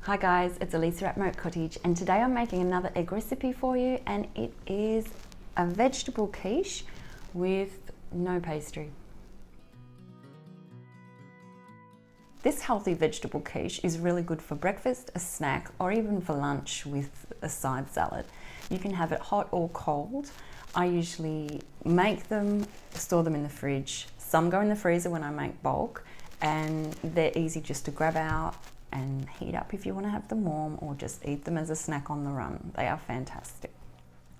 Hi guys, it's Elissa at Moat Cottage, and today I'm making another egg recipe for you, and it is a vegetable quiche with no pastry. This healthy vegetable quiche is really good for breakfast, a snack, or even for lunch with a side salad. You can have it hot or cold. I usually make them, store them in the fridge. Some go in the freezer when I make bulk, and they're easy just to grab out and heat up if you want to have them warm, or just eat them as a snack on the run. They are fantastic.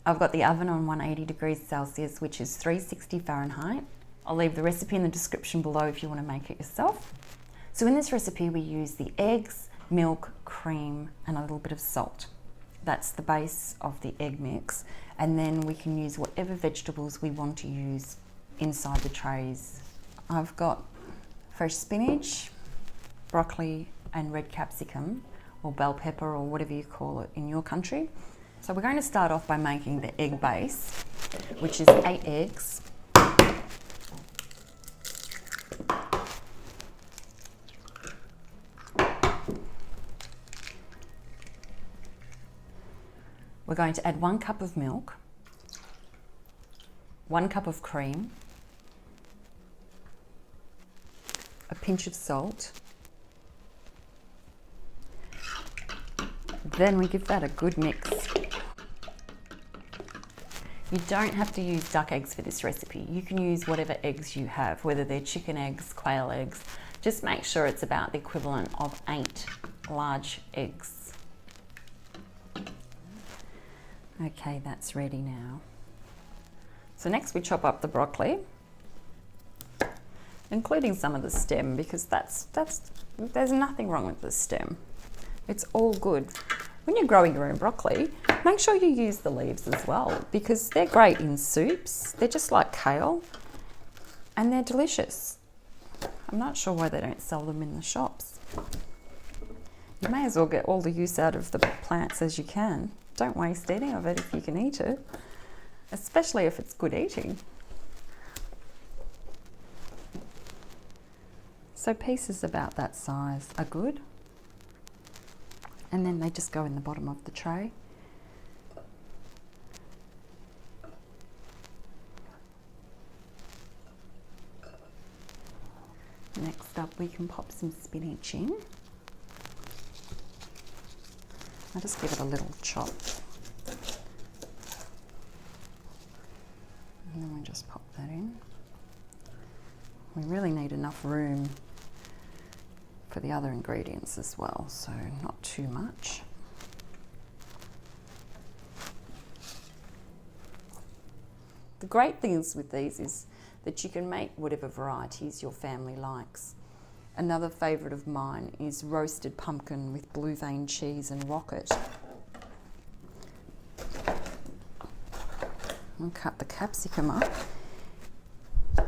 I've got the oven on 180 degrees Celsius, which is 360 Fahrenheit. I'll leave the recipe in the description below if you want to make it yourself. So in this recipe we use the eggs, milk, cream and a little bit of salt. That's the base of the egg mix, and then we can use whatever vegetables we want to use inside the trays. I've got fresh spinach, broccoli and red capsicum, or bell pepper, or whatever you call it in your country. So we're going to start off by making the egg base, which is 8 eggs. We're going to add 1 cup of milk, 1 cup of cream, a pinch of salt. Then we give that a good mix. You don't have to use duck eggs for this recipe. You can use whatever eggs you have, whether they're chicken eggs, quail eggs. Just make sure it's about the equivalent of 8 large eggs. Okay, that's ready now. So next we chop up the broccoli, including some of the stem, because there's nothing wrong with the stem. It's all good. When you're growing your own broccoli, make sure you use the leaves as well, because they're great in soups. They're just like kale and they're delicious. I'm not sure why they don't sell them in the shops. You may as well get all the use out of the plants as you can. Don't waste any of it if you can eat it, especially if it's good eating. So pieces about that size are good. And then they just go in the bottom of the tray. Next up we can pop some spinach in. I'll just give it a little chop. And then we just pop that in. We really need enough room for the other ingredients as well, so not too much. The great things with these is that you can make whatever varieties your family likes. Another favourite of mine is roasted pumpkin with blue vein cheese and rocket. I'll cut the capsicum up,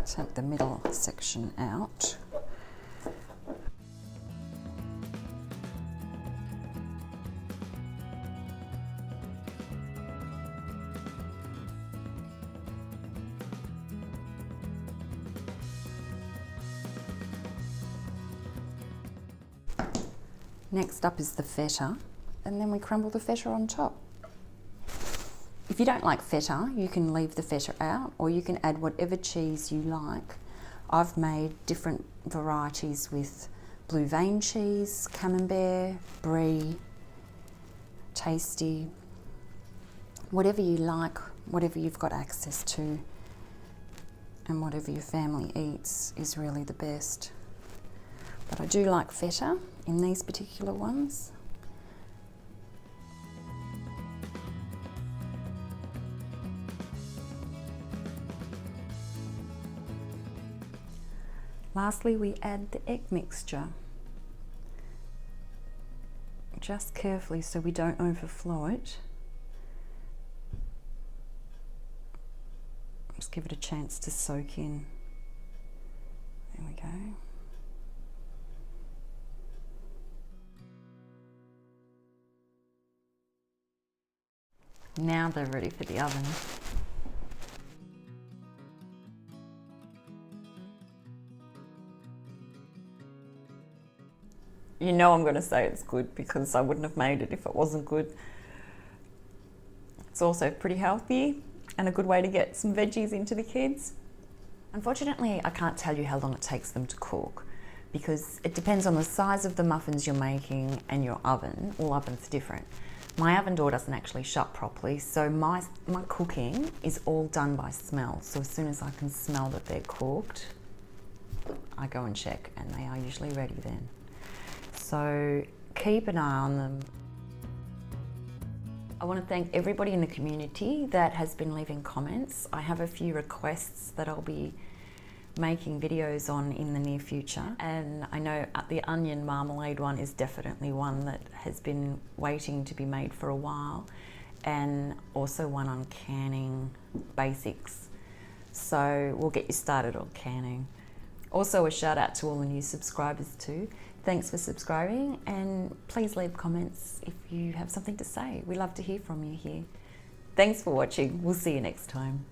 take the middle section out. Next up is the feta, and then we crumble the feta on top. If you don't like feta, you can leave the feta out, or you can add whatever cheese you like. I've made different varieties with blue vein cheese, camembert, brie, tasty, whatever you like, whatever you've got access to, and whatever your family eats is really the best. But I do like feta in these particular ones. Lastly, we add the egg mixture. Just carefully so we don't overflow it. Just give it a chance to soak in. There we go. Now they're ready for the oven. You know I'm going to say it's good because I wouldn't have made it if it wasn't good. It's also pretty healthy and a good way to get some veggies into the kids. Unfortunately, I can't tell you how long it takes them to cook because it depends on the size of the muffins you're making and your oven. All ovens are different. My oven door doesn't actually shut properly, so my cooking is all done by smell. So as soon as I can smell that they're cooked, I go and check, and they are usually ready then. So keep an eye on them. I want to thank everybody in the community that has been leaving comments. I have a few requests that I'll be making videos on in the near future, and I know the onion marmalade one is definitely one that has been waiting to be made for a while, and also one on canning basics. So we'll get you started on canning. Also a shout out to all the new subscribers too. Thanks for subscribing, and please leave comments if you have something to say. We love to hear from you here. Thanks for watching. We'll see you next time.